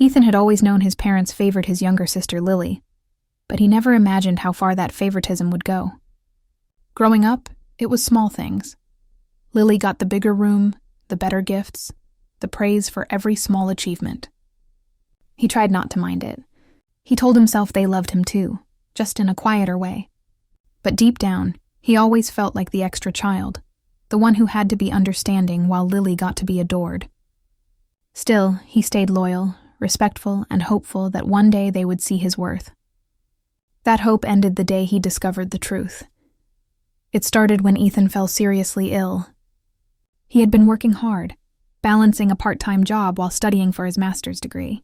Ethan had always known his parents favored his younger sister Lily, but he never imagined how far that favoritism would go. Growing up, it was small things. Lily got the bigger room, the better gifts, the praise for every small achievement. He tried not to mind it. He told himself they loved him too, just in a quieter way. But deep down, he always felt like the extra child, the one who had to be understanding while Lily got to be adored. Still, he stayed loyal, respectful, and hopeful that one day they would see his worth. That hope ended the day he discovered the truth. It started when Ethan fell seriously ill. He had been working hard, balancing a part-time job while studying for his master's degree.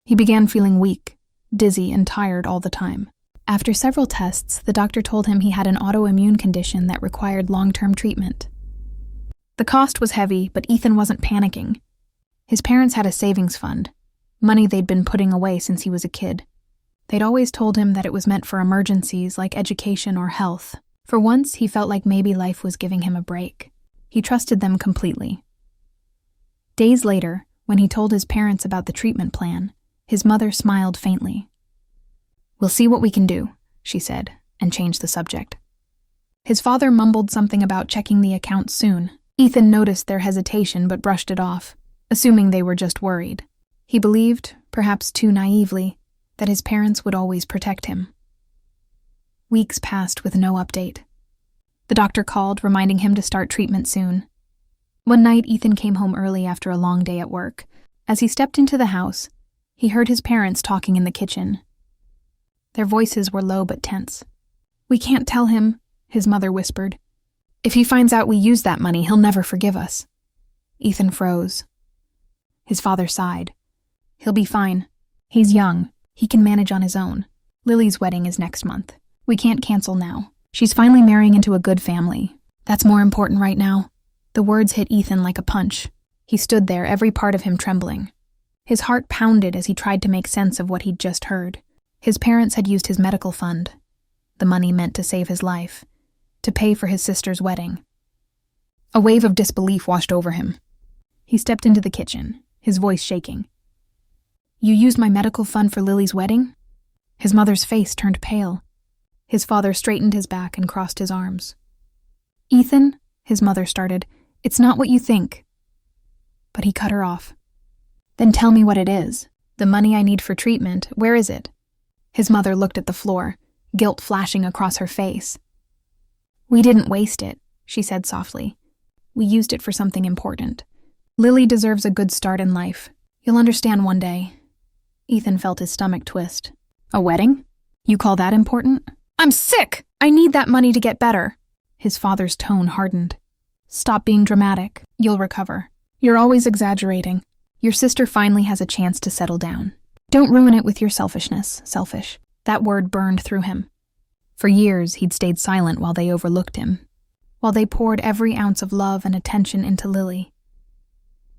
He began feeling weak, dizzy, and tired all the time. After several tests, the doctor told him he had an autoimmune condition that required long-term treatment. The cost was heavy, but Ethan wasn't panicking. His parents had a savings fund, money they'd been putting away since he was a kid. They'd always told him that it was meant for emergencies like education or health. For once, he felt like maybe life was giving him a break. He trusted them completely. Days later, when he told his parents about the treatment plan, his mother smiled faintly. "We'll see what we can do," she said, and changed the subject. His father mumbled something about checking the accounts soon. Ethan noticed their hesitation but brushed it off, assuming they were just worried. He believed, perhaps too naively, that his parents would always protect him. Weeks passed with no update. The doctor called, reminding him to start treatment soon. One night, Ethan came home early after a long day at work. As he stepped into the house, he heard his parents talking in the kitchen. Their voices were low but tense. "We can't tell him," his mother whispered. "If he finds out we used that money, he'll never forgive us." Ethan froze. His father sighed. "He'll be fine. He's young. He can manage on his own. Lily's wedding is next month. We can't cancel now. She's finally marrying into a good family. That's more important right now." The words hit Ethan like a punch. He stood there, every part of him trembling. His heart pounded as he tried to make sense of what he'd just heard. His parents had used his medical fund, the money meant to save his life, to pay for his sister's wedding. A wave of disbelief washed over him. He stepped into the kitchen, his voice shaking. "You used my medical fund for Lily's wedding?" His mother's face turned pale. His father straightened his back and crossed his arms. "Ethan," his mother started, "it's not what you think." But he cut her off. "Then tell me what it is. The money I need for treatment, where is it?" His mother looked at the floor, guilt flashing across her face. "We didn't waste it," she said softly. "We used it for something important. Lily deserves a good start in life. You'll understand one day." Ethan felt his stomach twist. "A wedding? You call that important?" "I'm sick! I need that money to get better." His father's tone hardened. "Stop being dramatic. You'll recover. You're always exaggerating. Your sister finally has a chance to settle down. Don't ruin it with your selfishness." Selfish. That word burned through him. For years, he'd stayed silent while they overlooked him, while they poured every ounce of love and attention into Lily.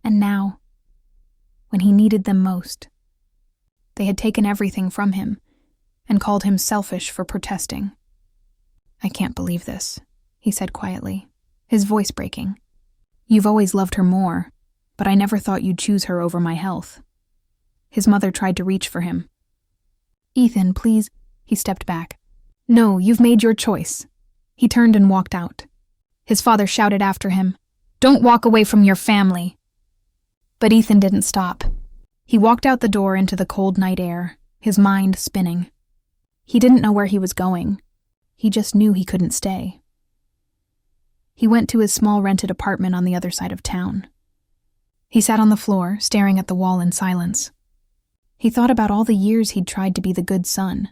And now, when he needed them most, they had taken everything from him and called him selfish for protesting. "I can't believe this," he said quietly, his voice breaking. "You've always loved her more, but I never thought you'd choose her over my health." His mother tried to reach for him. "Ethan, please." He stepped back. "No, you've made your choice." He turned and walked out. His father shouted after him, "Don't walk away from your family." But Ethan didn't stop. He walked out the door into the cold night air, his mind spinning. He didn't know where he was going. He just knew he couldn't stay. He went to his small rented apartment on the other side of town. He sat on the floor, staring at the wall in silence. He thought about all the years he'd tried to be the good son,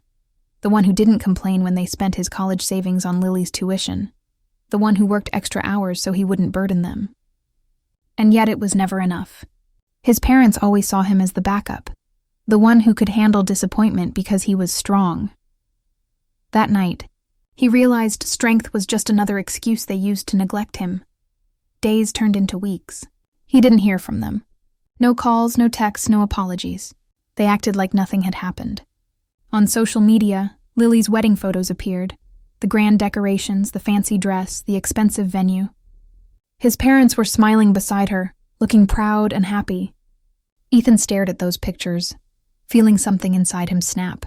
the one who didn't complain when they spent his college savings on Lily's tuition, the one who worked extra hours so he wouldn't burden them. And yet it was never enough. His parents always saw him as the backup, the one who could handle disappointment because he was strong. That night, he realized strength was just another excuse they used to neglect him. Days turned into weeks. He didn't hear from them. No calls, no texts, no apologies. They acted like nothing had happened. On social media, Lily's wedding photos appeared. The grand decorations, the fancy dress, the expensive venue. His parents were smiling beside her, looking proud and happy. Ethan stared at those pictures, feeling something inside him snap.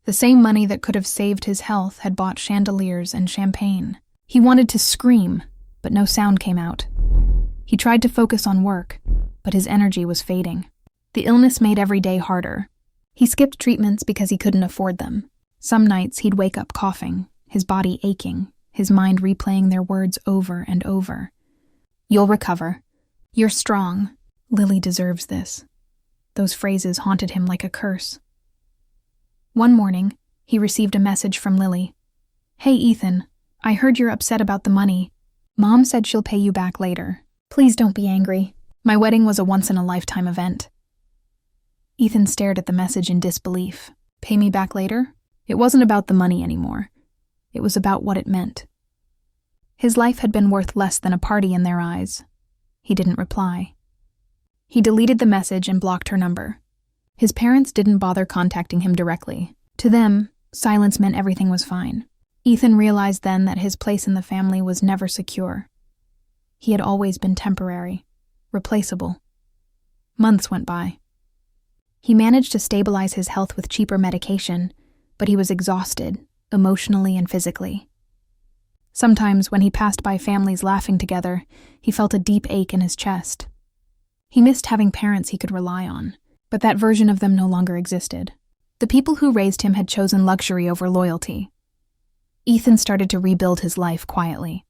The same money that could have saved his health had bought chandeliers and champagne. He wanted to scream, but no sound came out. He tried to focus on work, but his energy was fading. The illness made every day harder. He skipped treatments because he couldn't afford them. Some nights he'd wake up coughing, his body aching, his mind replaying their words over and over. "You'll recover. You're strong. Lily deserves this." Those phrases haunted him like a curse. One morning, he received a message from Lily. "Hey, Ethan, I heard you're upset about the money. Mom said she'll pay you back later. Please don't be angry. My wedding was a once-in-a-lifetime event." Ethan stared at the message in disbelief. Pay me back later? It wasn't about the money anymore. It was about what it meant. His life had been worth less than a party in their eyes. He didn't reply. He deleted the message and blocked her number. His parents didn't bother contacting him directly. To them, silence meant everything was fine. Ethan realized then that his place in the family was never secure. He had always been temporary, replaceable. Months went by. He managed to stabilize his health with cheaper medication, but he was exhausted, emotionally and physically. Sometimes, when he passed by families laughing together, he felt a deep ache in his chest. He missed having parents he could rely on, but that version of them no longer existed. The people who raised him had chosen luxury over loyalty. Ethan started to rebuild his life quietly.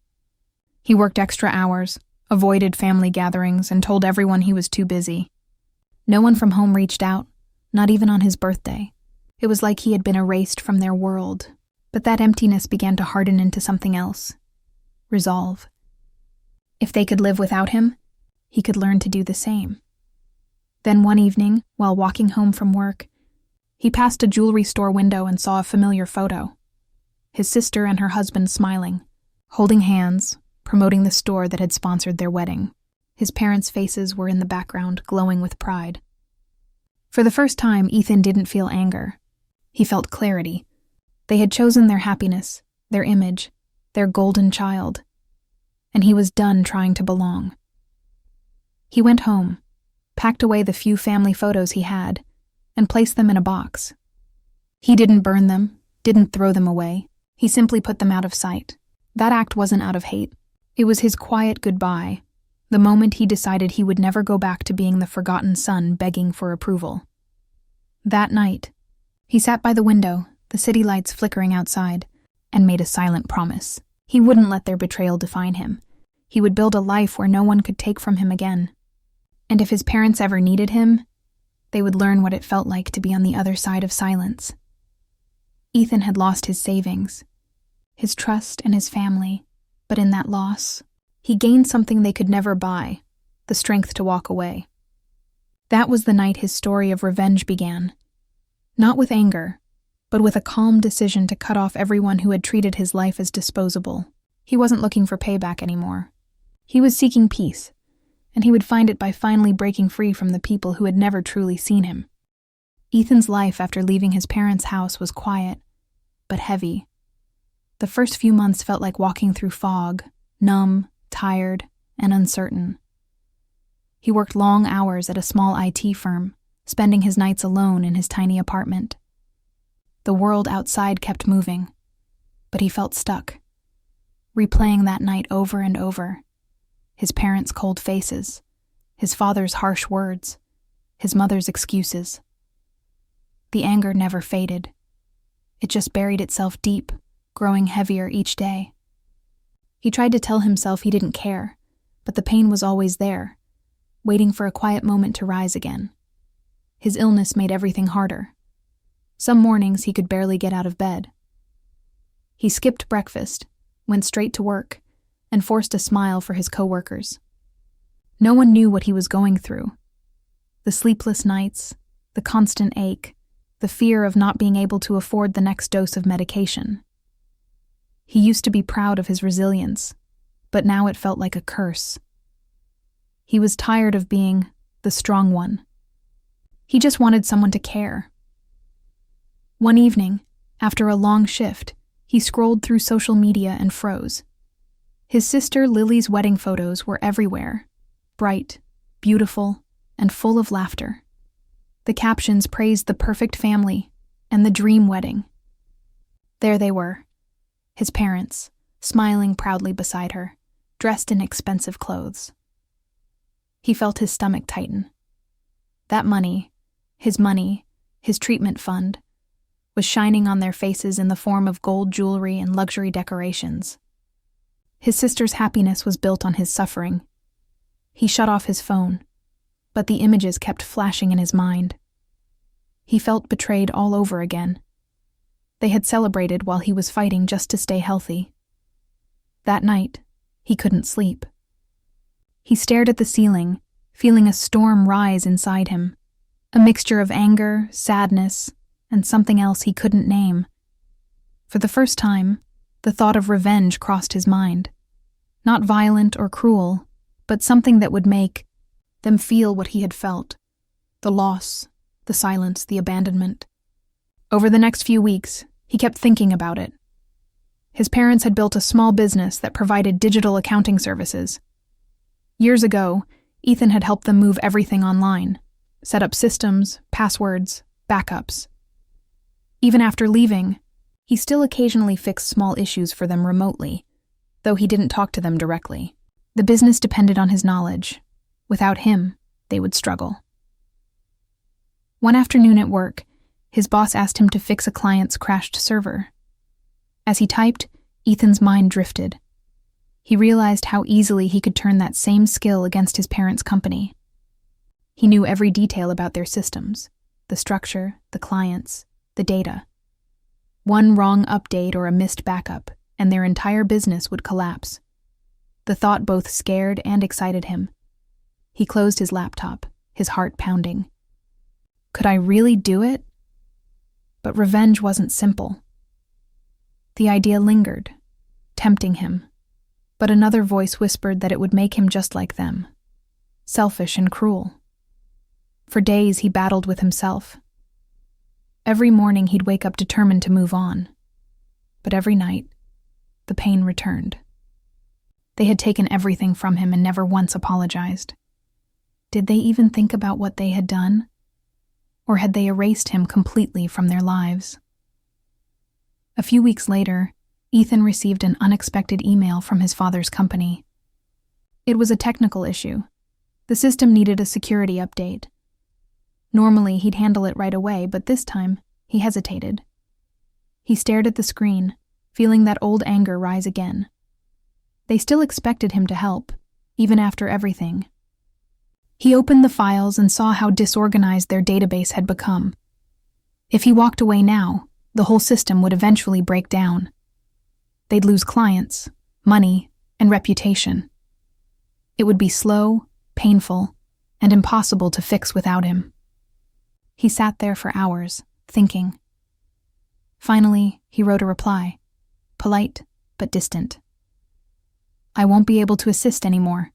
He worked extra hours, avoided family gatherings, and told everyone he was too busy. No one from home reached out, not even on his birthday. It was like he had been erased from their world, but that emptiness began to harden into something else. Resolve. If they could live without him, he could learn to do the same. Then one evening, while walking home from work, he passed a jewelry store window and saw a familiar photo. His sister and her husband smiling, holding hands, promoting the store that had sponsored their wedding. His parents' faces were in the background, glowing with pride. For the first time, Ethan didn't feel anger. He felt clarity. They had chosen their happiness, their image, their golden child, and he was done trying to belong. He went home, packed away the few family photos he had, and placed them in a box. He didn't burn them, didn't throw them away. He simply put them out of sight. That act wasn't out of hate. It was his quiet goodbye, the moment he decided he would never go back to being the forgotten son begging for approval. That night, he sat by the window, the city lights flickering outside, and made a silent promise. He wouldn't let their betrayal define him. He would build a life where no one could take from him again. And if his parents ever needed him, they would learn what it felt like to be on the other side of silence. Ethan had lost his savings, his trust and his family, but in that loss, he gained something they could never buy, the strength to walk away. That was the night his story of revenge began. Not with anger, but with a calm decision to cut off everyone who had treated his life as disposable. He wasn't looking for payback anymore. He was seeking peace, and he would find it by finally breaking free from the people who had never truly seen him. Ethan's life after leaving his parents' house was quiet, but heavy. The first few months felt like walking through fog, numb, tired, and uncertain. He worked long hours at a small IT firm, spending his nights alone in his tiny apartment. The world outside kept moving, but he felt stuck, replaying that night over and over. His parents' cold faces, his father's harsh words, his mother's excuses. The anger never faded. It just buried itself deep, growing heavier each day. He tried to tell himself he didn't care, but the pain was always there, waiting for a quiet moment to rise again. His illness made everything harder. Some mornings he could barely get out of bed. He skipped breakfast, went straight to work, and forced a smile for his coworkers. No one knew what he was going through. The sleepless nights, the constant ache, the fear of not being able to afford the next dose of medication. He used to be proud of his resilience, but now it felt like a curse. He was tired of being the strong one. He just wanted someone to care. One evening, after a long shift, he scrolled through social media and froze. His sister Lily's wedding photos were everywhere, bright, beautiful, and full of laughter. The captions praised the perfect family and the dream wedding. There they were, his parents, smiling proudly beside her, dressed in expensive clothes. He felt his stomach tighten. That money, his treatment fund, was shining on their faces in the form of gold jewelry and luxury decorations. His sister's happiness was built on his suffering. He shut off his phone, but the images kept flashing in his mind. He felt betrayed all over again. They had celebrated while he was fighting just to stay healthy. That night, he couldn't sleep. He stared at the ceiling, feeling a storm rise inside him, a mixture of anger, sadness, and something else he couldn't name. For the first time, the thought of revenge crossed his mind. Not violent or cruel, but something that would make them feel what he had felt. The loss, the silence, the abandonment. Over the next few weeks, he kept thinking about it. His parents had built a small business that provided digital accounting services. Years ago, Ethan had helped them move everything online, set up systems, passwords, backups. Even after leaving, he still occasionally fixed small issues for them remotely, though he didn't talk to them directly. The business depended on his knowledge. Without him, they would struggle. One afternoon at work, his boss asked him to fix a client's crashed server. As he typed, Ethan's mind drifted. He realized how easily he could turn that same skill against his parents' company. He knew every detail about their systems, the structure, the clients, the data. One wrong update or a missed backup, and their entire business would collapse. The thought both scared and excited him. He closed his laptop, his heart pounding. Could I really do it? But revenge wasn't simple. The idea lingered, tempting him, but another voice whispered that it would make him just like them, selfish and cruel. For days he battled with himself. Every morning he'd wake up determined to move on, but every night, the pain returned. They had taken everything from him and never once apologized. Did they even think about what they had done? Or had they erased him completely from their lives? A few weeks later, Ethan received an unexpected email from his father's company. It was a technical issue. The system needed a security update. Normally, he'd handle it right away, but this time, he hesitated. He stared at the screen, feeling that old anger rise again. They still expected him to help, even after everything. He opened the files and saw how disorganized their database had become. If he walked away now, the whole system would eventually break down. They'd lose clients, money, and reputation. It would be slow, painful, and impossible to fix without him. He sat there for hours, thinking. Finally, he wrote a reply, polite but distant. I won't be able to assist anymore.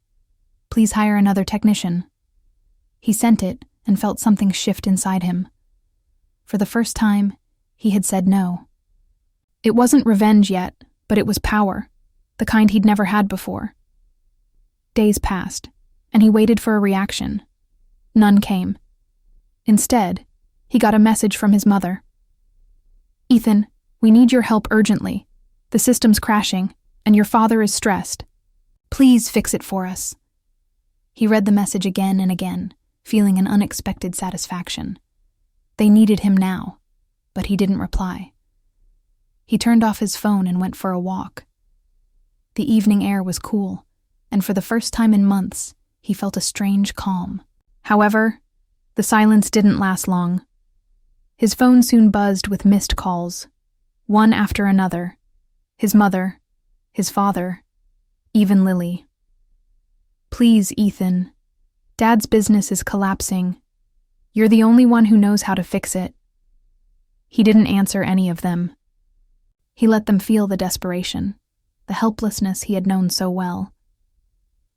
Please hire another technician. He sent it and felt something shift inside him. For the first time, he had said no. It wasn't revenge yet, but it was power, the kind he'd never had before. Days passed, and he waited for a reaction. None came. Instead, he got a message from his mother. Ethan, we need your help urgently. The system's crashing, and your father is stressed. Please fix it for us. He read the message again and again, feeling an unexpected satisfaction. They needed him now, but he didn't reply. He turned off his phone and went for a walk. The evening air was cool, and for the first time in months, he felt a strange calm. However, the silence didn't last long. His phone soon buzzed with missed calls, one after another. His mother, his father, even Lily. Please, Ethan. Dad's business is collapsing. You're the only one who knows how to fix it. He didn't answer any of them. He let them feel the desperation, the helplessness he had known so well.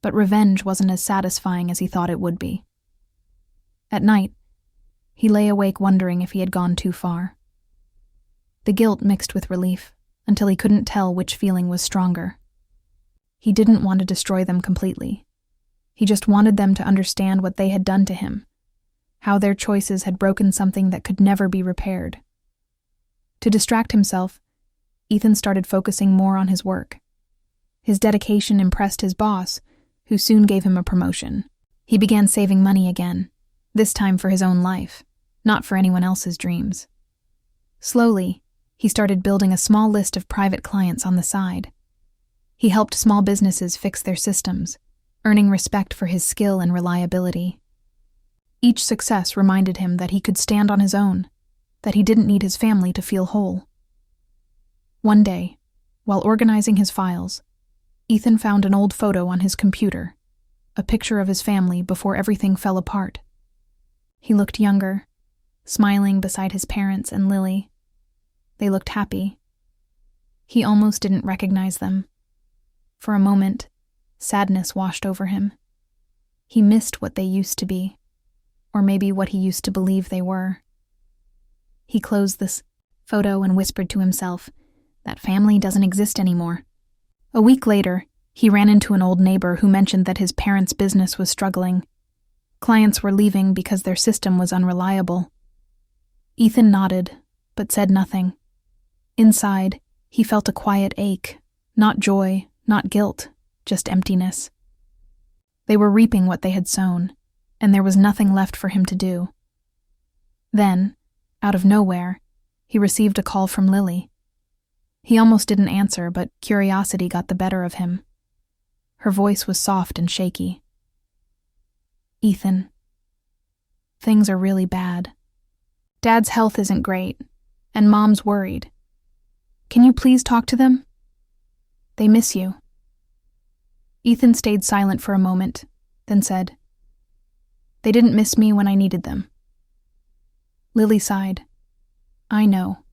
But revenge wasn't as satisfying as he thought it would be. At night, he lay awake wondering if he had gone too far. The guilt mixed with relief until he couldn't tell which feeling was stronger. He didn't want to destroy them completely. He just wanted them to understand what they had done to him, how their choices had broken something that could never be repaired. To distract himself, Ethan started focusing more on his work. His dedication impressed his boss, who soon gave him a promotion. He began saving money again, this time for his own life, not for anyone else's dreams. Slowly, he started building a small list of private clients on the side. He helped small businesses fix their systems, earning respect for his skill and reliability. Each success reminded him that he could stand on his own, that he didn't need his family to feel whole. One day, while organizing his files, Ethan found an old photo on his computer, a picture of his family before everything fell apart. He looked younger, smiling beside his parents and Lily. They looked happy. He almost didn't recognize them. For a moment, sadness washed over him. He missed what they used to be, or maybe what he used to believe they were. He closed this photo and whispered to himself, "That family doesn't exist anymore." A week later, he ran into an old neighbor who mentioned that his parents' business was struggling. Clients were leaving because their system was unreliable. Ethan nodded, but said nothing. Inside, he felt a quiet ache, not joy, not guilt, just emptiness. They were reaping what they had sown, and there was nothing left for him to do. Then, out of nowhere, he received a call from Lily. He almost didn't answer, but curiosity got the better of him. Her voice was soft and shaky. "Ethan, things are really bad. Dad's health isn't great, and Mom's worried. Can you please talk to them? They miss you." Ethan stayed silent for a moment, then said, "They didn't miss me when I needed them." Lily sighed. "I know,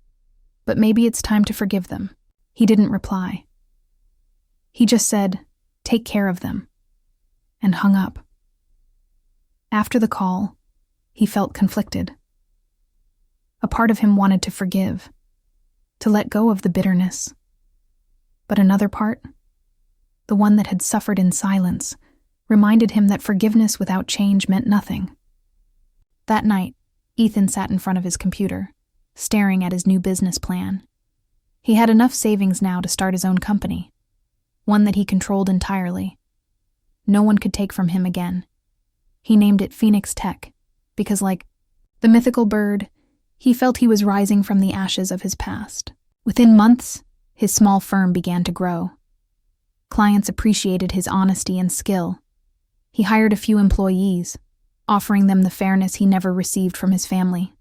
but maybe it's time to forgive them." He didn't reply. He just said, "Take care of them," and hung up. After the call, he felt conflicted. A part of him wanted to forgive, to let go of the bitterness. But another part, the one that had suffered in silence, reminded him that forgiveness without change meant nothing. That night, Ethan sat in front of his computer, staring at his new business plan. He had enough savings now to start his own company, one that he controlled entirely. No one could take from him again. He named it Phoenix Tech, because like the mythical bird, he felt he was rising from the ashes of his past. Within months, his small firm began to grow. Clients appreciated his honesty and skill. He hired a few employees, offering them the fairness he never received from his family.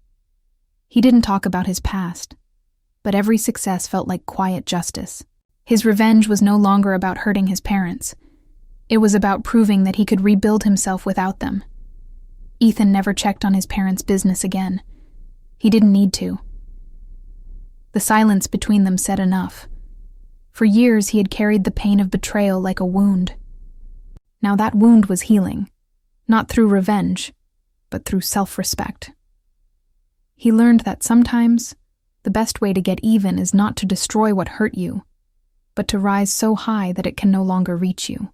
He didn't talk about his past, but every success felt like quiet justice. His revenge was no longer about hurting his parents. It was about proving that he could rebuild himself without them. Ethan never checked on his parents' business again. He didn't need to. The silence between them said enough. For years he had carried the pain of betrayal like a wound. Now that wound was healing, not through revenge, but through self-respect. He learned that sometimes the best way to get even is not to destroy what hurt you, but to rise so high that it can no longer reach you.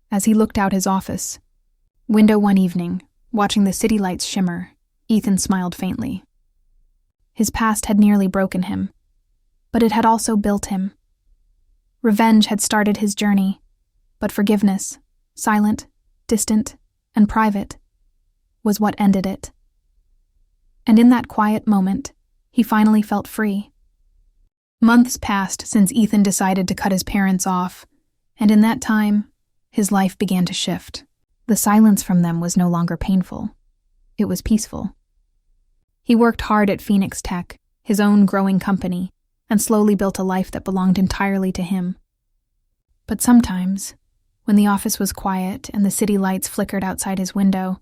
As he looked out his office window one evening, watching the city lights shimmer, Ethan smiled faintly. His past had nearly broken him, but it had also built him. Revenge had started his journey, but forgiveness, silent, distant, and private, was what ended it. And in that quiet moment, he finally felt free. Months passed since Ethan decided to cut his parents off, and in that time, his life began to shift. The silence from them was no longer painful. It was peaceful. He worked hard at Phoenix Tech, his own growing company, and slowly built a life that belonged entirely to him. But sometimes, when the office was quiet and the city lights flickered outside his window,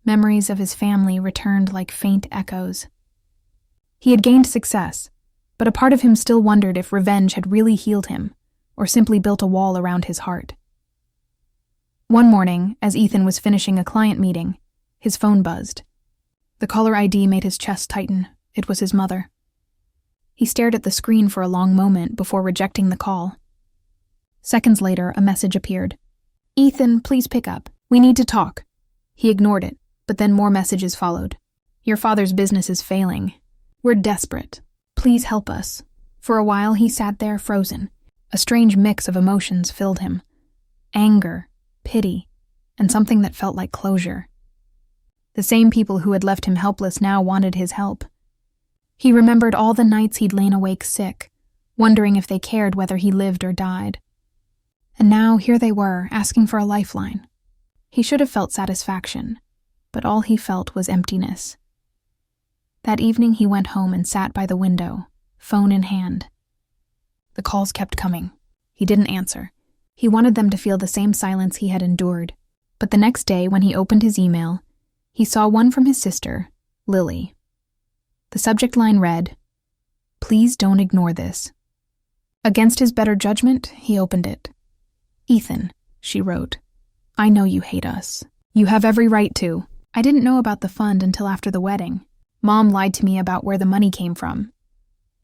memories of his family returned like faint echoes. He had gained success, but a part of him still wondered if revenge had really healed him, or simply built a wall around his heart. One morning, as Ethan was finishing a client meeting, his phone buzzed. The caller ID made his chest tighten. It was his mother. He stared at the screen for a long moment before rejecting the call. Seconds later, a message appeared. Ethan, please pick up. We need to talk. He ignored it, but then more messages followed. Your father's business is failing. We're desperate. Please help us. For a while, he sat there frozen. A strange mix of emotions filled him. Anger, pity, and something that felt like closure. The same people who had left him helpless now wanted his help. He remembered all the nights he'd lain awake sick, wondering if they cared whether he lived or died. And now here they were, asking for a lifeline. He should have felt satisfaction, but all he felt was emptiness. That evening he went home and sat by the window, phone in hand. The calls kept coming. He didn't answer. He wanted them to feel the same silence he had endured. But the next day, when he opened his email, he saw one from his sister, Lily. The subject line read, "Please don't ignore this." Against his better judgment, he opened it. "Ethan," she wrote, "I know you hate us. You have every right to. I didn't know about the fund until after the wedding. Mom lied to me about where the money came from.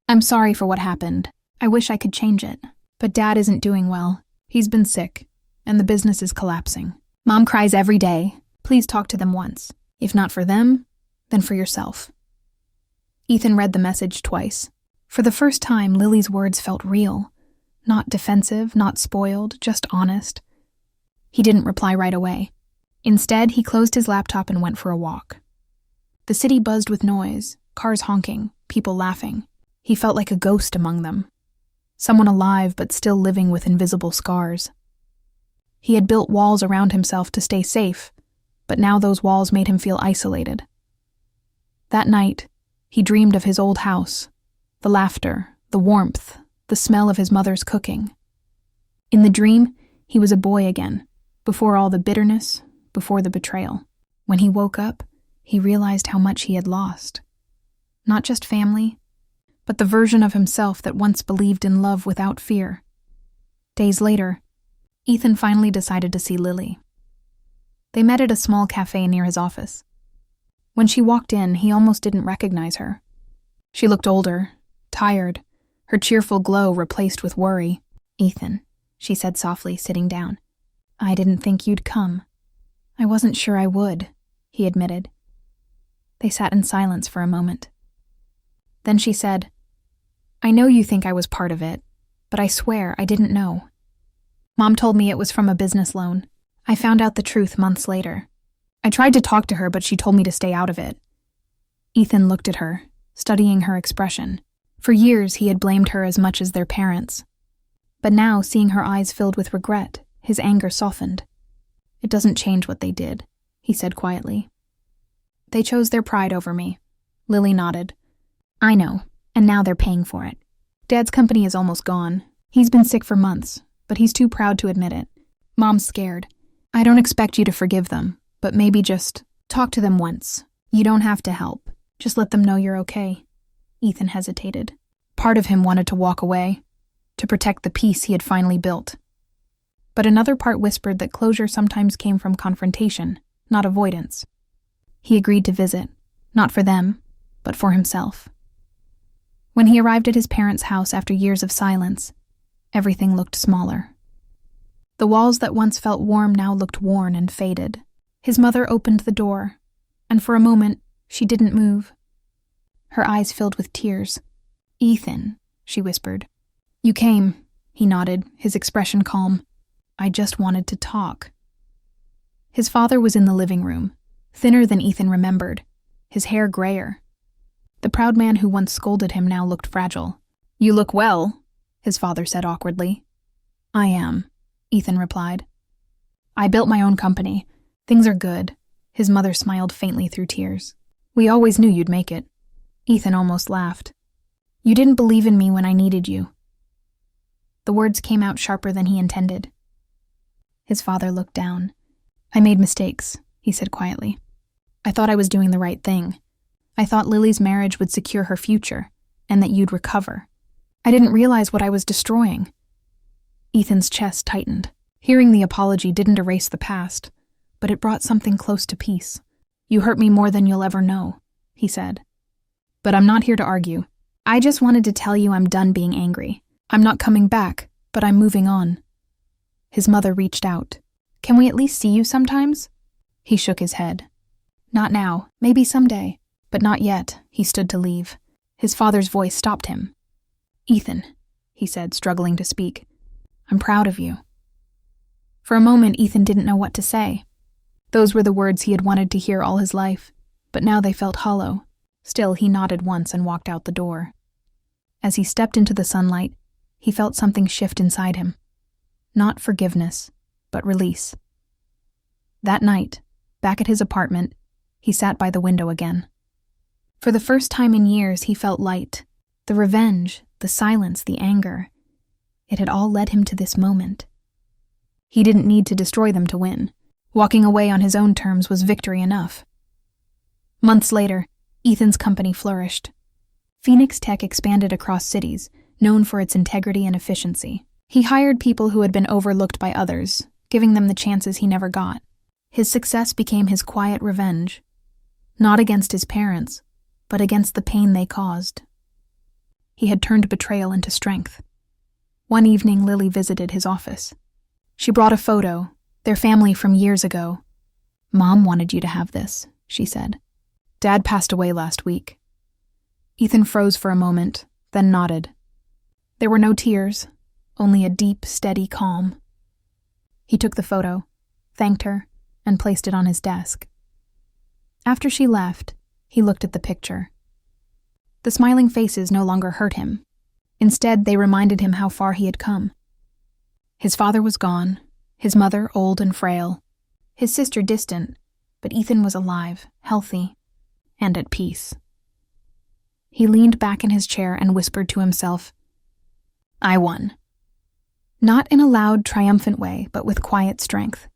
I'm sorry for what happened. I wish I could change it. But Dad isn't doing well. He's been sick, and the business is collapsing. Mom cries every day. Please talk to them once. If not for them, then for yourself." Ethan read the message twice. For the first time, Lily's words felt real. Not defensive, not spoiled, just honest. He didn't reply right away. Instead, he closed his laptop and went for a walk. The city buzzed with noise, cars honking, people laughing. He felt like a ghost among them. Someone alive but still living with invisible scars. He had built walls around himself to stay safe, but now those walls made him feel isolated. That night, he dreamed of his old house, the laughter, the warmth, the smell of his mother's cooking. In the dream, he was a boy again, before all the bitterness, before the betrayal. When he woke up, he realized how much he had lost. Not just family, but the version of himself that once believed in love without fear. Days later, Ethan finally decided to see Lily. They met at a small cafe near his office. When she walked in, he almost didn't recognize her. She looked older, tired, her cheerful glow replaced with worry. "Ethan," she said softly, sitting down. "I didn't think you'd come." "I wasn't sure I would," he admitted. They sat in silence for a moment. Then she said, "I know you think I was part of it, but I swear I didn't know. Mom told me it was from a business loan. I found out the truth months later. I tried to talk to her, but she told me to stay out of it." Ethan looked at her, studying her expression. For years, he had blamed her as much as their parents. But now, seeing her eyes filled with regret, his anger softened. "It doesn't change what they did," he said quietly. "They chose their pride over me." Lily nodded. "I know, and now they're paying for it. Dad's company is almost gone. He's been sick for months, but he's too proud to admit it. Mom's scared. I don't expect you to forgive them, but maybe just talk to them once. You don't have to help. Just let them know you're okay." Ethan hesitated. Part of him wanted to walk away, to protect the peace he had finally built. But another part whispered that closure sometimes came from confrontation, not avoidance. He agreed to visit, not for them, but for himself. When he arrived at his parents' house after years of silence, everything looked smaller. The walls that once felt warm now looked worn and faded. His mother opened the door, and for a moment, she didn't move. Her eyes filled with tears. "Ethan," she whispered. "You came," he nodded, his expression calm. "I just wanted to talk." His father was in the living room, thinner than Ethan remembered, his hair grayer. The proud man who once scolded him now looked fragile. "You look well," his father said awkwardly. "I am," Ethan replied. "I built my own company. Things are good." His mother smiled faintly through tears. "We always knew you'd make it." Ethan almost laughed. "You didn't believe in me when I needed you." The words came out sharper than he intended. His father looked down. "I made mistakes," he said quietly. "I thought I was doing the right thing. I thought Lily's marriage would secure her future, and that you'd recover. I didn't realize what I was destroying." Ethan's chest tightened. Hearing the apology didn't erase the past, but it brought something close to peace. "You hurt me more than you'll ever know," he said. "But I'm not here to argue. I just wanted to tell you I'm done being angry. I'm not coming back, but I'm moving on." His mother reached out. Can we at least see you sometimes?" He shook his head. "Not now, maybe someday, but not yet." He stood to leave. His father's voice stopped him. "Ethan," he said, struggling to speak, "I'm proud of you." For a moment, Ethan didn't know what to say. Those were the words he had wanted to hear all his life, but now they felt hollow. Still, he nodded once and walked out the door. As he stepped into the sunlight, he felt something shift inside him. Not forgiveness, but release. That night, back at his apartment, he sat by the window again. For the first time in years, he felt light. The revenge, the silence, the anger. It had all led him to this moment. He didn't need to destroy them to win. Walking away on his own terms was victory enough. Months later, Ethan's company flourished. Phoenix Tech expanded across cities, known for its integrity and efficiency. He hired people who had been overlooked by others, giving them the chances he never got. His success became his quiet revenge, not against his parents, but against the pain they caused. He had turned betrayal into strength. One evening, Lily visited his office. She brought a photo, their family from years ago. "Mom wanted you to have this," she said. "Dad passed away last week." Ethan froze for a moment, then nodded. There were no tears, only a deep, steady calm. He took the photo, thanked her, and placed it on his desk. After she left, he looked at the picture. The smiling faces no longer hurt him. Instead, they reminded him how far he had come. His father was gone, his mother old and frail, his sister distant, but Ethan was alive, healthy, and at peace. He leaned back in his chair and whispered to himself, "I won." Not in a loud, triumphant way, but with quiet strength.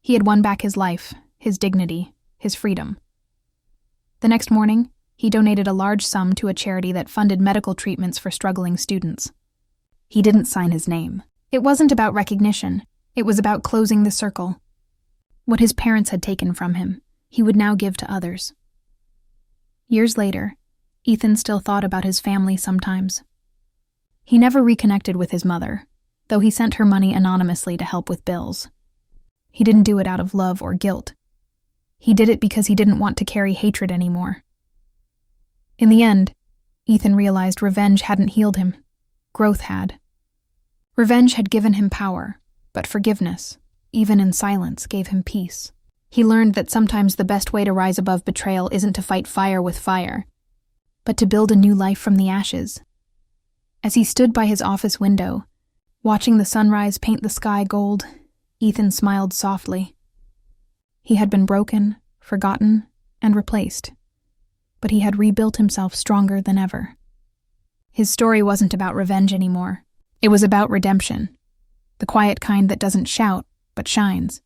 He had won back his life, his dignity, his freedom. The next morning, he donated a large sum to a charity that funded medical treatments for struggling students. He didn't sign his name. It wasn't about recognition. It was about closing the circle. What his parents had taken from him, he would now give to others. Years later, Ethan still thought about his family sometimes. He never reconnected with his mother, though he sent her money anonymously to help with bills. He didn't do it out of love or guilt. He did it because he didn't want to carry hatred anymore. In the end, Ethan realized revenge hadn't healed him. Growth had. Revenge had given him power, but forgiveness, even in silence, gave him peace. He learned that sometimes the best way to rise above betrayal isn't to fight fire with fire, but to build a new life from the ashes. As he stood by his office window, watching the sunrise paint the sky gold, Ethan smiled softly. He had been broken, forgotten, and replaced, but he had rebuilt himself stronger than ever. His story wasn't about revenge anymore. It was about redemption, the quiet kind that doesn't shout, but shines.